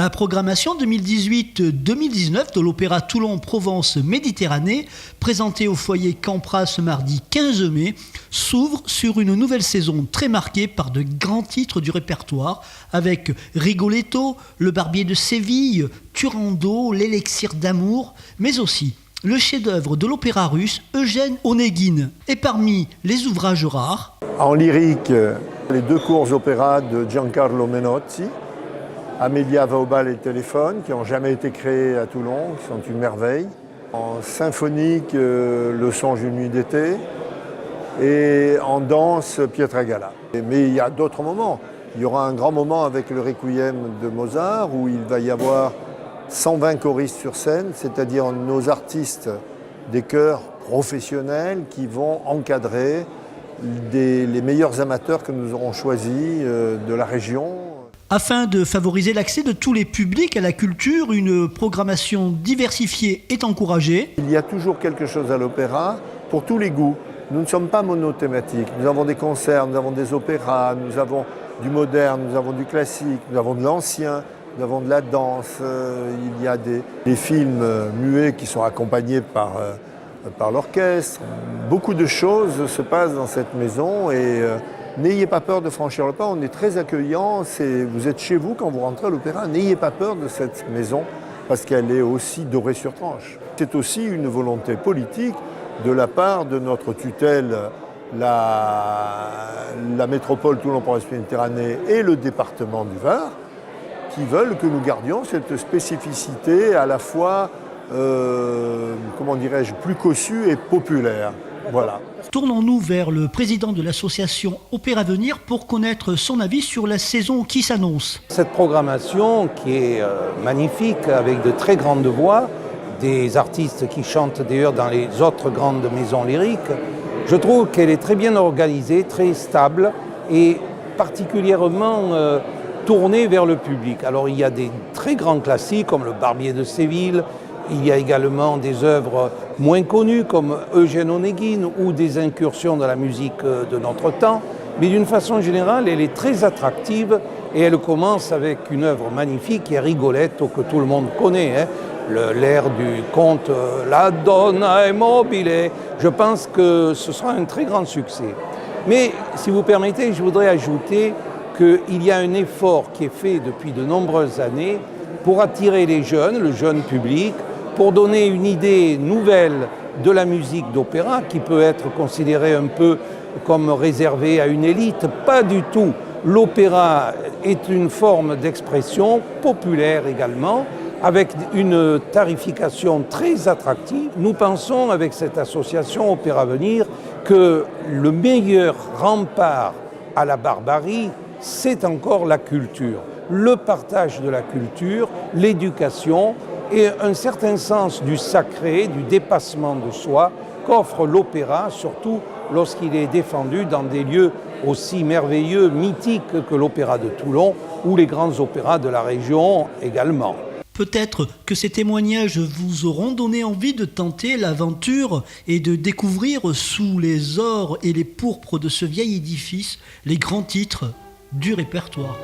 La programmation 2018-2019 de l'Opéra Toulon-Provence-Méditerranée, présentée au foyer Campras ce mardi 15 mai, s'ouvre sur une nouvelle saison très marquée par de grands titres du répertoire, avec Rigoletto, Le Barbier de Séville, Turandot, L'Élixir d'amour, mais aussi le chef-d'œuvre de l'opéra russe Eugène Onéguine. Et parmi les ouvrages rares, en lyrique, les deux courts opéras de Giancarlo Menozzi, Amelia va au bal et le téléphone, qui n'ont jamais été créés à Toulon, qui sont une merveille. En symphonique, Le songe d'une nuit d'été. Et en danse, Pietra Gala. Mais il y a d'autres moments. Il y aura un grand moment avec le Requiem de Mozart, où il va y avoir 120 choristes sur scène, c'est-à-dire nos artistes des chœurs professionnels qui vont encadrer les meilleurs amateurs que nous aurons choisis de la région. Afin de favoriser l'accès de tous les publics à la culture, une programmation diversifiée est encouragée. Il y a toujours quelque chose à l'opéra pour tous les goûts. Nous ne sommes pas monothématiques. Nous avons des concerts, nous avons des opéras, nous avons du moderne, nous avons du classique, nous avons de l'ancien, nous avons de la danse. Il y a des films muets qui sont accompagnés par l'orchestre. Beaucoup de choses se passent dans cette maison et n'ayez pas peur de franchir le pas, on est très accueillants, vous êtes chez vous quand vous rentrez à l'opéra, n'ayez pas peur de cette maison parce qu'elle est aussi dorée sur tranche. C'est aussi une volonté politique de la part de notre tutelle, la métropole Toulon-Provence-Méditerranée et le département du Var, qui veulent que nous gardions cette spécificité à la fois, plus cossue et populaire. Voilà. Tournons-nous vers le président de l'association Opéra Venir pour connaître son avis sur la saison qui s'annonce. Cette programmation qui est magnifique avec de très grandes voix, des artistes qui chantent d'ailleurs dans les autres grandes maisons lyriques, je trouve qu'elle est très bien organisée, très stable et particulièrement tournée vers le public. Alors il y a des très grands classiques comme Le Barbier de Séville. Il y a également des œuvres moins connues comme Eugène Onéguine ou des incursions de la musique de notre temps. Mais d'une façon générale, elle est très attractive et elle commence avec une œuvre magnifique qui est Rigoletto, que tout le monde connaît, l'air du conte La Donna è mobile. Je pense que ce sera un très grand succès. Mais si vous permettez, je voudrais ajouter qu'il y a un effort qui est fait depuis de nombreuses années pour attirer les jeunes, le jeune public, pour donner une idée nouvelle de la musique d'opéra qui peut être considérée un peu comme réservée à une élite. Pas du tout. L'opéra est une forme d'expression populaire également, avec une tarification très attractive. Nous pensons avec cette association Opéra Venir que le meilleur rempart à la barbarie, c'est encore la culture. Le partage de la culture, l'éducation et un certain sens du sacré, du dépassement de soi qu'offre l'opéra, surtout lorsqu'il est défendu dans des lieux aussi merveilleux, mythiques que l'Opéra de Toulon ou les grands opéras de la région également. Peut-être que ces témoignages vous auront donné envie de tenter l'aventure et de découvrir sous les ors et les pourpres de ce vieil édifice les grands titres du répertoire.